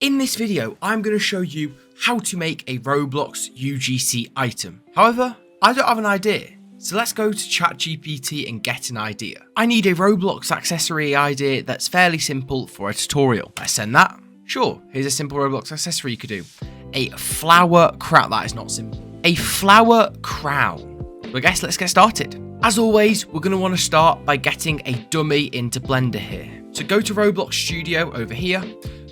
In this video, I'm going to show you how to make a Roblox UGC item. However, I don't have an idea, so let's go to ChatGPT and get an idea. I need a Roblox accessory idea that's fairly simple for a tutorial. I send that. Sure, here's a simple Roblox accessory you could do. A flower crown. That is not simple. A flower crown. Well, I guess let's get started. As always, we're going to want to start by getting a dummy into Blender here. So go to Roblox Studio over here.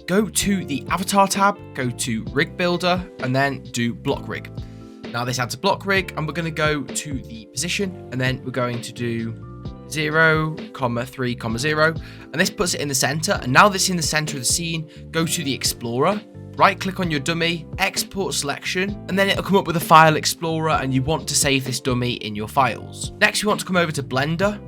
Go to the avatar tab, go to rig builder, and then do block rig. Now this adds a block rig, and we're going to go to the position, and then we're going to do 0, 3, 0, and this puts it in the center. And now that's in the center of the scene, go to the explorer, right click on your dummy, export selection, and then it'll come up with a file explorer, and you want to save this dummy in your files. Next, we want to come over to Blender.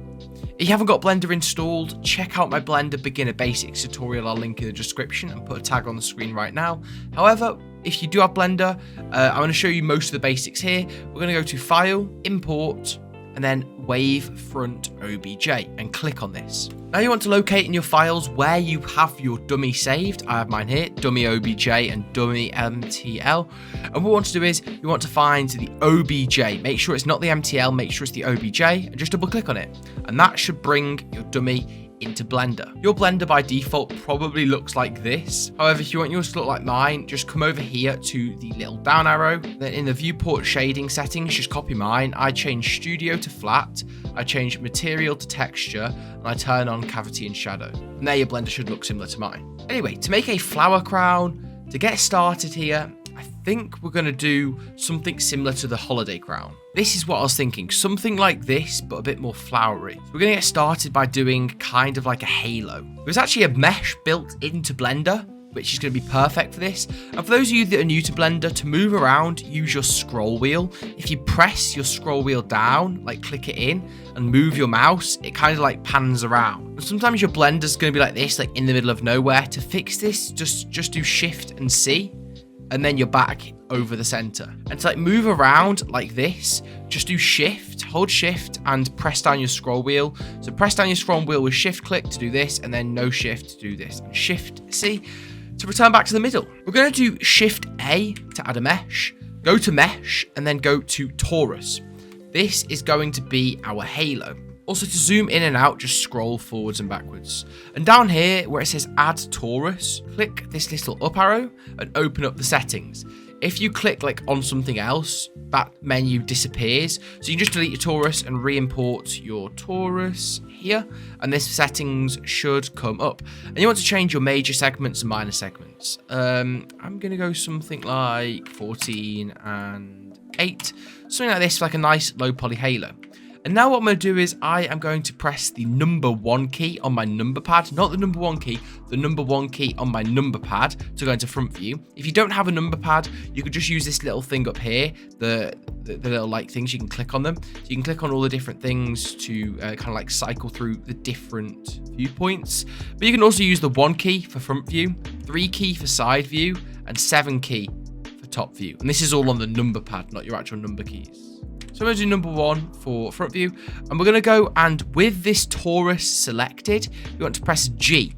If you haven't got Blender installed, check out my Blender Beginner Basics tutorial. I'll link in the description and put a tag on the screen right now. However, if you do have Blender, I'm going to show you most of the basics here. We're going to go to File, Import, and then Wavefront OBJ, and click on this. Now you want to locate in your files where you have your dummy saved. I have mine here, dummy OBJ and dummy MTL. And what we want to do is, you want to find the OBJ. Make sure it's not the MTL, make sure it's the OBJ, and just double click on it. And that should bring your dummy into Blender. Your Blender by default probably looks like this. However, if you want yours to look like mine, just come over here to the little down arrow. Then in the viewport shading settings, just copy mine. I change studio to flat. I change material to texture, and I turn on cavity and shadow. And there your Blender should look similar to mine. Anyway, to make a flower crown, to get started here, I think we're going to do something similar to the holiday crown. This is what I was thinking, something like this, but a bit more flowery. So we're going to get started by doing kind of like a halo. There's actually a mesh built into Blender, which is going to be perfect for this. And for those of you that are new to Blender, to move around, use your scroll wheel. If you press your scroll wheel down, like click it in and move your mouse, it kind of like pans around. And sometimes your Blender's going to be like this, like in the middle of nowhere. To fix this, just do Shift and C. And then you're back over the center. And to like move around like this, just do Shift, hold Shift, and press down your scroll wheel. So press down your scroll wheel with Shift click to do this, and then no Shift to do this, and Shift C to return back to the middle. We're going to do Shift A to add a mesh, go to mesh, and then go to torus. This is going to be our halo. Also, to zoom in and out, just scroll forwards and backwards. And down here, where it says Add Torus, click this little up arrow and open up the settings. If you click like on something else, that menu disappears. So you can just delete your torus and re-import your torus here. And this settings should come up. And you want to change your major segments and minor segments. I'm going to go something like 14 and 8. Something like this for like a nice low poly halo. And now what I'm going to do is I am going to press the number 1 key on my number pad, not the number 1 key, the number 1 key on my number pad to go into front view. If you don't have a number pad, you could just use this little thing up here, the little like things, you can click on them. So you can click on all the different things to kind of like cycle through the different viewpoints. But you can also use the 1 key for front view, 3 key for side view, and 7 key for top view. And this is all on the number pad, not your actual number keys. So I'm going to do number 1 for front view, and we're going to go, and with this torus selected, you want to press G.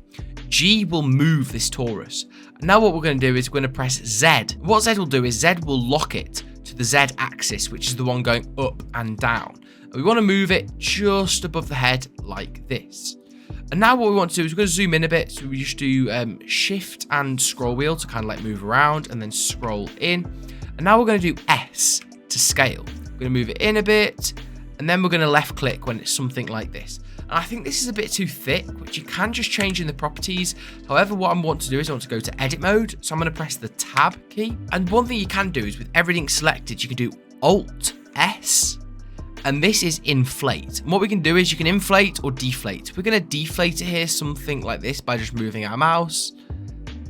G will move this torus. And now what we're going to do is we're going to press Z. What Z will do is Z will lock it to the Z axis, which is the one going up and down. And we want to move it just above the head like this. And now what we want to do is we're going to zoom in a bit. So we just do Shift and scroll wheel to kind of like move around, and then scroll in. And now we're going to do S to scale. We're going to move it in a bit, and then we're going to left click when it's something like this. And I think this is a bit too thick, which you can just change in the properties. However, what I want to do is I want to go to edit mode. So I'm going to press the tab key. And one thing you can do is with everything selected, you can do Alt S, and this is inflate. And what we can do is you can inflate or deflate. We're going to deflate it here, something like this, by just moving our mouse.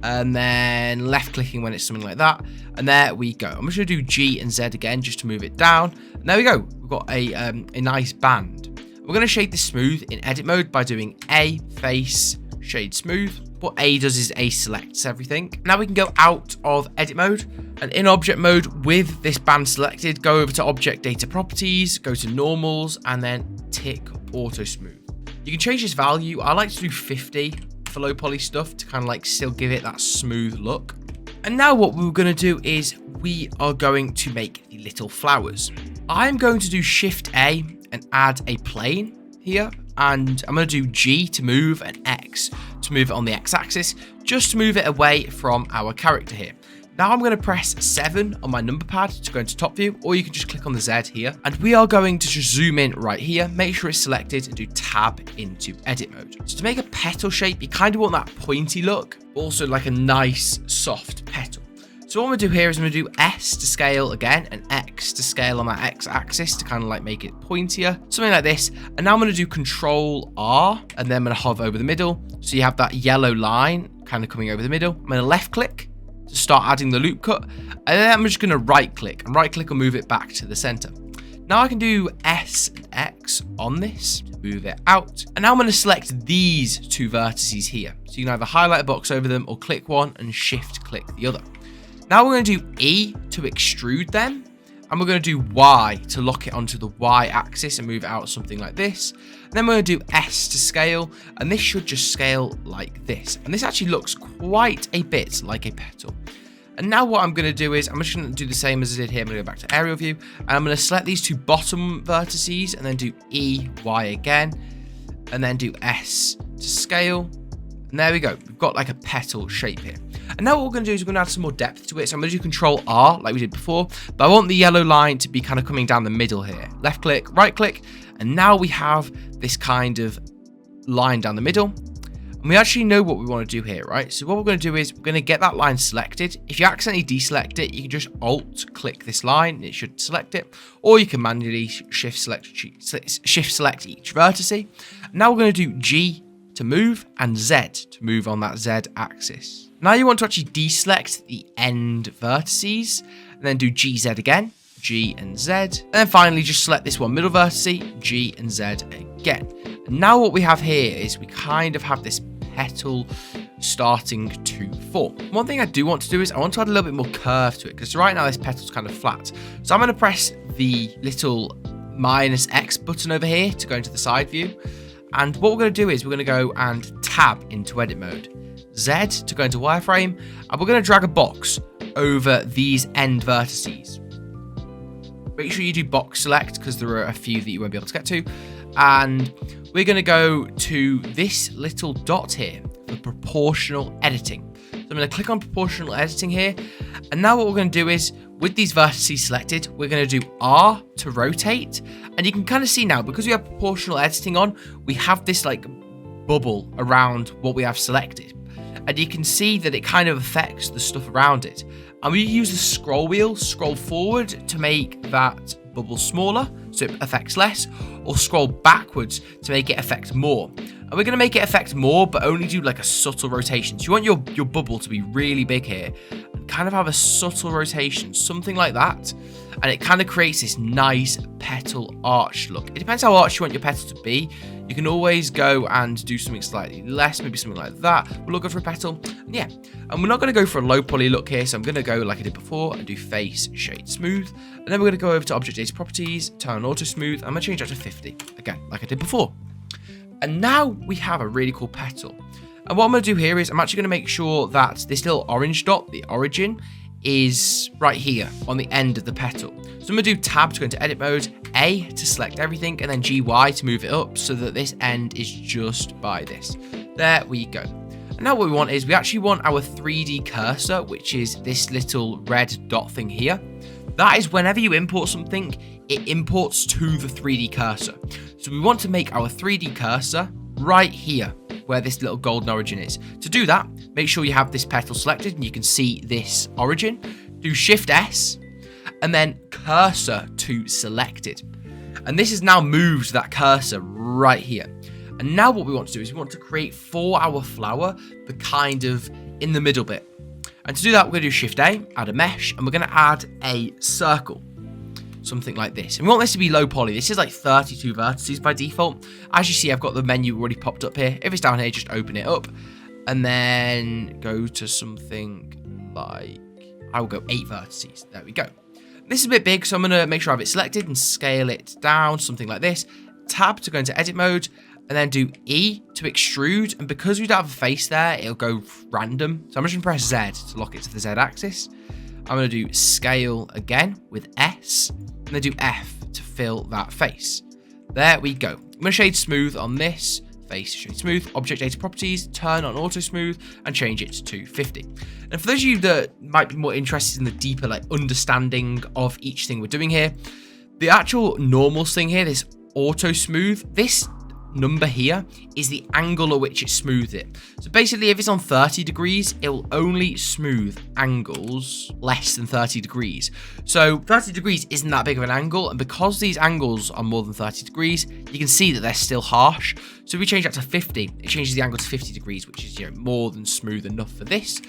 And then left clicking when it's something like that. And there we go. I'm just going to do G and Z again just to move it down. And there we go. We've got a nice band. We're going to shade this smooth in edit mode by doing A, face, shade smooth. What A does is A selects everything. Now we can go out of edit mode, and in object mode with this band selected, go over to object data properties, go to normals, and then tick auto smooth. You can change this value. I like to do 50. for low poly stuff to kind of like still give it that smooth look. And now what we're going to do is we are going to make the little flowers. I'm going to do Shift A and add a plane here. And I'm going to do G to move and X to move it on the X axis, just to move it away from our character here. Now I'm going to press 7 on my number pad to go into top view, or you can just click on the Z here. And we are going to just zoom in right here, make sure it's selected and do tab into edit mode. So to make a petal shape, you kind of want that pointy look, also like a nice soft petal. So what I'm going to do here is I'm going to do S to scale again and X to scale on that X axis to kind of like make it pointier, something like this. And now I'm going to do Control R and then I'm going to hover over the middle. So you have that yellow line kind of coming over the middle. I'm going to left click to start adding the loop cut. And then I'm just going to right click, and right click will move it back to the center. Now I can do S and X on this to move it out. And now I'm going to select these two vertices here. So you can either highlight a box over them or click one and shift click the other. Now we're going to do E to extrude them, and we're going to do Y to lock it onto the Y axis and move it out something like this. And then we're going to do S to scale, and this should just scale like this. And this actually looks quite a bit like a petal. And now what I'm going to do is I'm just going to do the same as I did here. I'm going to go back to aerial view, and I'm going to select these two bottom vertices and then do E, Y again, and then do S to scale. And there we go. We've got like a petal shape here. And now what we're going to do is we're going to add some more depth to it. So I'm going to do Control R like we did before. But I want the yellow line to be kind of coming down the middle here. Left click, right click. And now we have this kind of line down the middle. And we actually know what we want to do here, right? So what we're going to do is we're going to get that line selected. If you accidentally deselect it, you can just Alt click this line and it should select it. Or you can manually shift select each vertice. Now we're going to do G to move and Z to move on that Z axis. Now you want to actually deselect the end vertices and then do GZ again, G and Z. And then finally just select this one middle vertice, G and Z again. And now what we have here is we kind of have this petal starting to form. One thing I do want to do is I want to add a little bit more curve to it, because right now this petal's kind of flat. So I'm going to press the little -X button over here to go into the side view. And what we're going to do is we're going to go and tab into edit mode, Z to go into wireframe, and we're going to drag a box over these end vertices. Make sure you do box select, because there are a few that you won't be able to get to. And we're going to go to this little dot here for proportional editing. So I'm going to click on proportional editing here. And now what we're going to do is, with these vertices selected, we're going to do R to rotate. And you can kind of see now, because we have proportional editing on, we have this like bubble around what we have selected. And you can see that it kind of affects the stuff around it. And we use the scroll wheel, scroll forward to make that bubble smaller, so it affects less, or scroll backwards to make it affect more. And we're going to make it affect more, but only do like a subtle rotation. So you want your bubble to be really big here, and kind of have a subtle rotation, something like that. And it kind of creates this nice petal arch look. It depends how arch you want your petal to be. You can always go and do something slightly less, maybe something like that. We'll look for a petal. And yeah, and we're not going to go for a low poly look here. So I'm going to go like I did before and do face, shade, smooth. And then we're going to go over to object data properties, turn auto smooth. I'm going to change that to 50 again, like I did before. And now we have a really cool petal. And what I'm going to do here is I'm actually going to make sure that this little orange dot, the origin, is right here on the end of the petal. So I'm going to do tab to go into edit mode, A to select everything, and then GY to move it up so that this end is just by this. There we go. And now what we want is we actually want our 3D cursor, which is this little red dot thing here. That is whenever you import something, it imports to the 3D cursor. So we want to make our 3D cursor right here, where this little golden origin is. To do that, make sure you have this petal selected and you can see this origin. Do Shift S and then cursor to selected. And this has now moved that cursor right here. And now what we want to do is we want to create for our flower the kind of in the middle bit. And to do that, we're going to do Shift A, add a mesh, and we're going to add a circle. Something like this. And we want this to be low poly. This is like 32 vertices by default. As you see, I've got the menu already popped up here. If it's down here, just open it up. And then go to something like, I will go 8 vertices. There we go. This is a bit big, so I'm going to make sure I have it selected and scale it down, something like this. Tab to go into edit mode. And and then do E to extrude. And because we don't have a face there, it'll go random. So I'm just going to press Z to lock it to the Z axis. I'm going to do scale again with S, and then do F to fill that face. There we go. I'm going to shade smooth on this. Face, shade smooth, object data properties, turn on auto smooth, and change it to 50. And for those of you that might be more interested in the deeper like understanding of each thing we're doing here, the actual normal thing here, this auto smooth, this number here is the angle at which it smooths it. So basically, if it's on 30 degrees, it will only smooth angles less than 30 degrees. So 30 degrees isn't that big of an angle, and because these angles are more than 30 degrees, you can see that they're still harsh. So if we change that to 50, it changes the angle to 50 degrees, which is, more than smooth enough for this.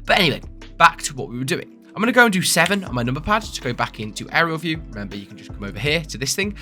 But anyway, back to what we were doing. I'm going to go and do 7 on my number pad to go back into aerial view. Remember, you can just come over here to this thing.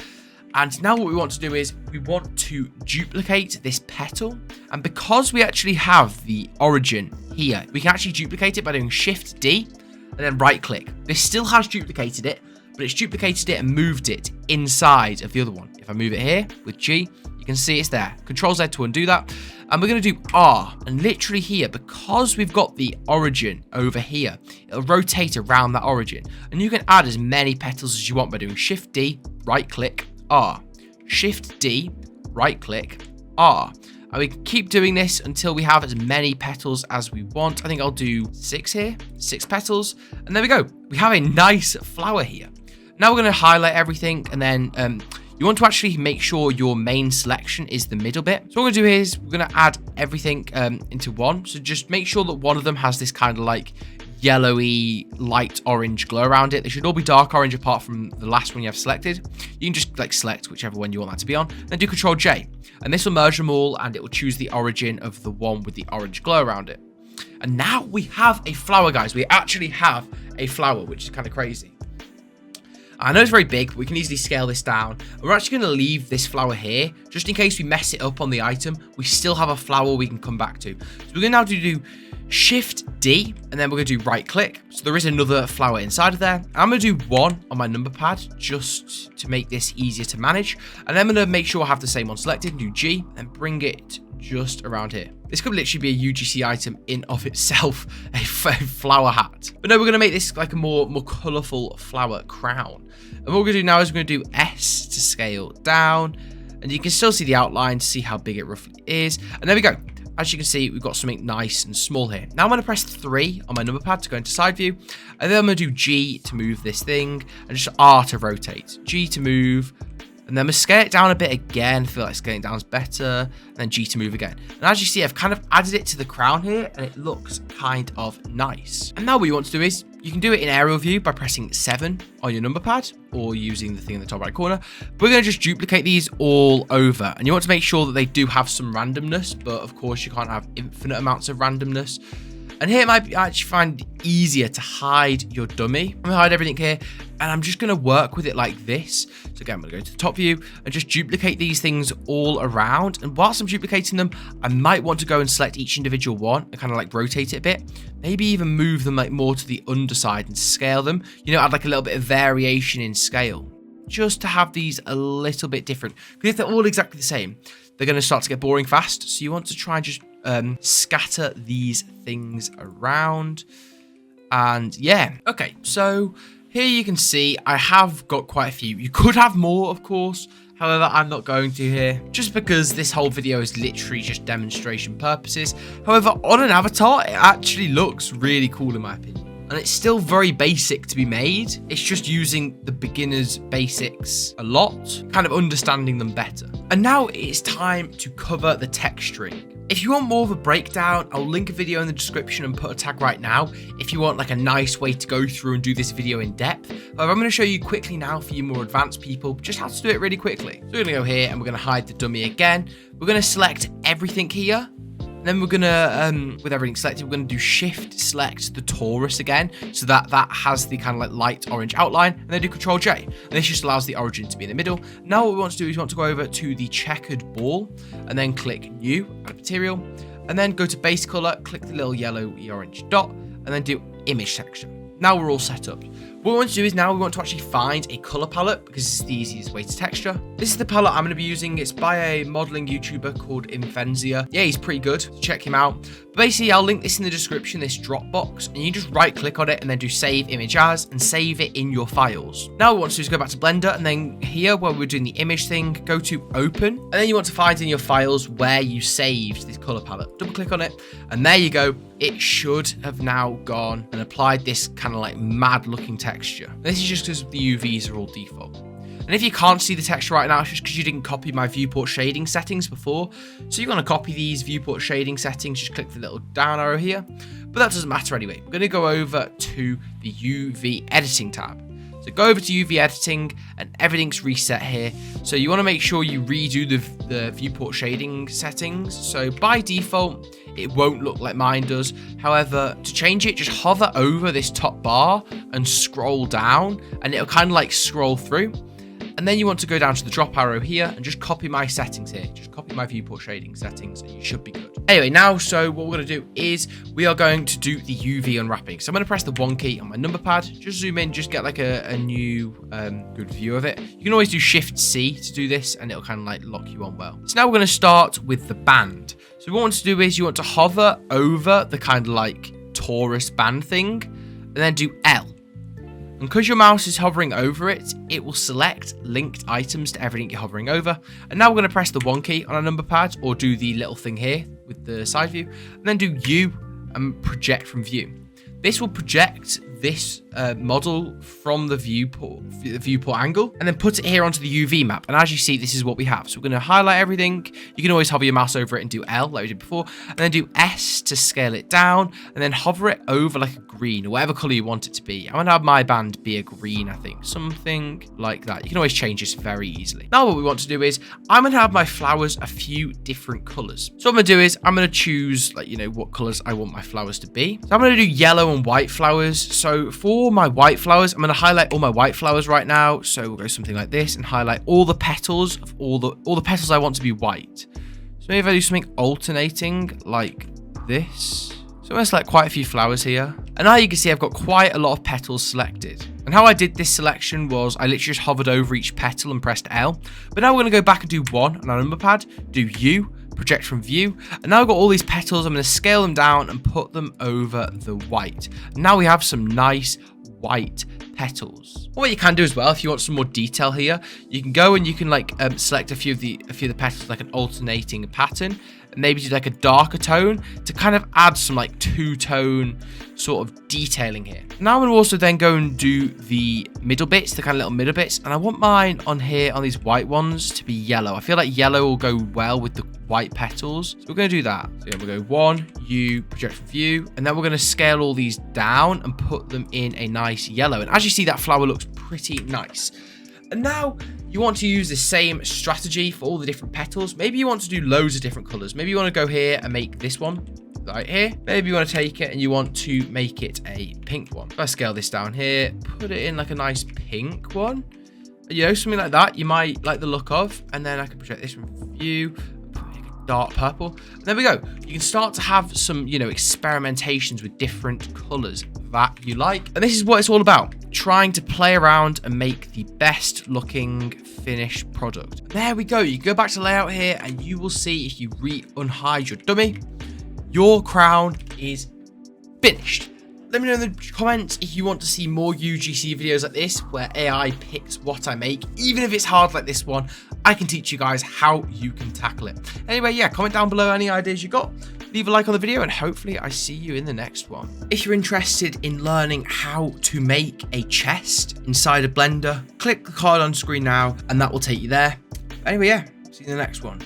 And now what we want to do is we want to duplicate this petal. And because we actually have the origin here, we can actually duplicate it by doing Shift D and then right click. This still has duplicated it, but it's duplicated it and moved it inside of the other one. If I move it here with G, you can see it's there. Control Z to undo that. And we're going to do R. And literally here, because we've got the origin over here, it'll rotate around that origin. And you can add as many petals as you want by doing Shift D, right click, R. Shift D, right click, R. And we can keep doing this until we have as many petals as we want. I think I'll do 6 here, 6 petals. And there we go. We have a nice flower here. Now we're going to highlight everything, and then you want to actually make sure your main selection is the middle bit. So what we're going to do is we're going to add everything into one. So just make sure that one of them has this kind of like yellowy light orange glow around it. They should all be dark orange apart from the last one you have selected. You can just like select whichever one you want that to be on, then do Control J, and this will merge them all, and it will choose the origin of the one with the orange glow around it. And now we have a flower, guys. We actually have a flower, which is kind of crazy. I know it's very big, but we can easily scale this down. We're actually going to leave this flower here, just in case we mess it up on the item. We still have a flower we can come back to. So we're going to now do Shift D, and then we're going to do right click. So there is another flower inside of there. I'm going to do 1 on my number pad, just to make this easier to manage. And then I'm going to make sure I have the same one selected, and do G, and bring it just around here. This could literally be a UGC item in of itself, a flower hat. But no, we're going to make this like a more colourful flower crown. And what we're going to do now is we're going to do S to scale down. And you can still see the outline to see how big it roughly is. And there we go. As you can see, we've got something nice and small here. Now I'm going to press 3 on my number pad to go into side view. And then I'm going to do G to move this thing. And just R to rotate. G to move. And then I'm going to scale it down a bit again. I feel like scaling down is better. And then G to move again. And as you see, I've kind of added it to the crown here, and it looks kind of nice. And now what you want to do is, you can do it in aerial view by pressing 7 on your number pad, or using the thing in the top right corner. But we're going to just duplicate these all over. And you want to make sure that they do have some randomness, but of course you can't have infinite amounts of randomness. And here it might be actually find easier to hide your dummy. I'm going to hide everything here, and I'm just going to work with it like this. So again, I'm going to go to the top view and just duplicate these things all around. And whilst I'm duplicating them, I might want to go and select each individual one and kind of like rotate it a bit. Maybe even move them like more to the underside and scale them. Add like a little bit of variation in scale, just to have these a little bit different. Because if they're all exactly the same, they're going to start to get boring fast. So you want to try and just scatter these things around. And yeah, okay, so here you can see I have got quite a few. You could have more, of course. However, I'm not going to here, just because this whole video is literally just demonstration purposes. However, on an avatar, it actually looks really cool in my opinion. And it's still very basic to be made. It's just using the beginner's basics a lot, kind of understanding them better. And now it's time to cover the texturing. If you want more of a breakdown, I'll link a video in the description and put a tag right now if you want like a nice way to go through and do this video in depth. However, I'm going to show you quickly now for you more advanced people just how to do it really quickly. So we're going to go here and we're going to hide the dummy again. We're going to select everything here. Then we're going to, with everything selected, we're going to do Shift select the torus again, so that has the kind of like light orange outline, and then do Control J. And this just allows the origin to be in the middle. Now what we want to do is we want to go over to the checkered ball, and then click New, add material, and then go to base color, click the little yellow orange dot, and then do image texture. Now we're all set up. What we want to do is now we want to actually find a color palette because it's the easiest way to texture. This is the palette I'm going to be using. It's by a modeling YouTuber called Imphenzia. Yeah, he's pretty good. So check him out. But basically, I'll link this in the description, this Dropbox, and you just right click on it and then do save image as and save it in your files. Now what we want to do is go back to Blender, and then here where we're doing the image thing, go to open, and then you want to find in your files where you saved this color palette. Double click on it, and there you go. It should have now gone and applied this kind of like mad looking texture. This is just because the UVs are all default. And if you can't see the texture right now, it's just because you didn't copy my viewport shading settings before. So you're going to copy these viewport shading settings, just click the little down arrow here. But that doesn't matter anyway. We're going to go over to the UV editing tab. So go over to UV editing and everything's reset here. So you want to make sure you redo the viewport shading settings. So by default, it won't look like mine does. However, to change it, just hover over this top bar and scroll down and it'll kind of like scroll through. And then you want to go down to the drop arrow here and just copy my settings here. Just copy my viewport shading settings and you should be good. Anyway, now, so what we're going to do is we are going to do the UV unwrapping. So I'm going to press the 1 key on my number pad, just zoom in, just get like a new good view of it. You can always do Shift C to do this and it'll kind of like lock you on well. So now we're going to start with the band. So what we want to do is you want to hover over the kind of like torus band thing and then do L. And because your mouse is hovering over it, it will select linked items to everything you're hovering over. And now we're going to press the 1 key on our number pad or do the little thing here with the side view. And then do U and project from view. This will project this model from the viewport angle and then put it here onto the UV map. And as you see, this is what we have. So we're going to highlight everything. You can always hover your mouse over it and do L like we did before, and then do S to scale it down and then hover it over like a green or whatever color you want it to be. I'm going to have my band be a green, I think, something like that. You can always change this very easily. Now what we want to do is I'm going to have my flowers a few different colors. So what I'm going to do is I'm going to choose like, you know, what colors I want my flowers to be. So I'm going to do yellow and white flowers. So for my white flowers, I'm going to highlight all my white flowers right now. So we'll go something like this and highlight all the petals of all the petals I want to be white. So maybe if I do something alternating like this. So I'm going to select quite a few flowers here. And now you can see I've got quite a lot of petals selected. And how I did this selection was I literally just hovered over each petal and pressed L. But now we're going to go back and do 1 on our number pad, do U, project from view, and now I've got all these petals. I'm going to scale them down and put them over the white. Now we have some nice white petals. What you can do as well, if you want some more detail here, you can go and you can like select a few of the petals like an alternating pattern, and maybe do like a darker tone to kind of add some like two-tone sort of detailing here. Now I'm going to also then go and do the middle bits, the kind of little middle bits, and I want mine on here on these white ones to be yellow. I feel like yellow will go well with the white petals, so we're going to do that. So yeah, we'll go 1, U, project from view, and then we're going to scale all these down and put them in a nice yellow. And as you see, that flower looks pretty nice. And now you want to use the same strategy for all the different petals. Maybe you want to do loads of different colors. Maybe you want to go here and make this one right here. Maybe you want to take it and you want to make it a pink one. If I scale this down here, put it in like a nice pink one, you know, something like that you might like the look of. And then I can project this from view, dark purple. And there we go. You can start to have some, you know, experimentations with different colors that you like. And this is what it's all about, trying to play around and make the best looking finished product. There we go. You go back to layout here and you will see, if you unhide your dummy, your crown is finished. Let me know in the comments if you want to see more UGC videos like this where AI picks what I make. Even if it's hard like this one, I can teach you guys how you can tackle it. Anyway, yeah, comment down below any ideas you got. Leave a like on the video and hopefully I see you in the next one. If you're interested in learning how to make a chest inside of Blender, click the card on screen now and that will take you there. Anyway, yeah, see you in the next one.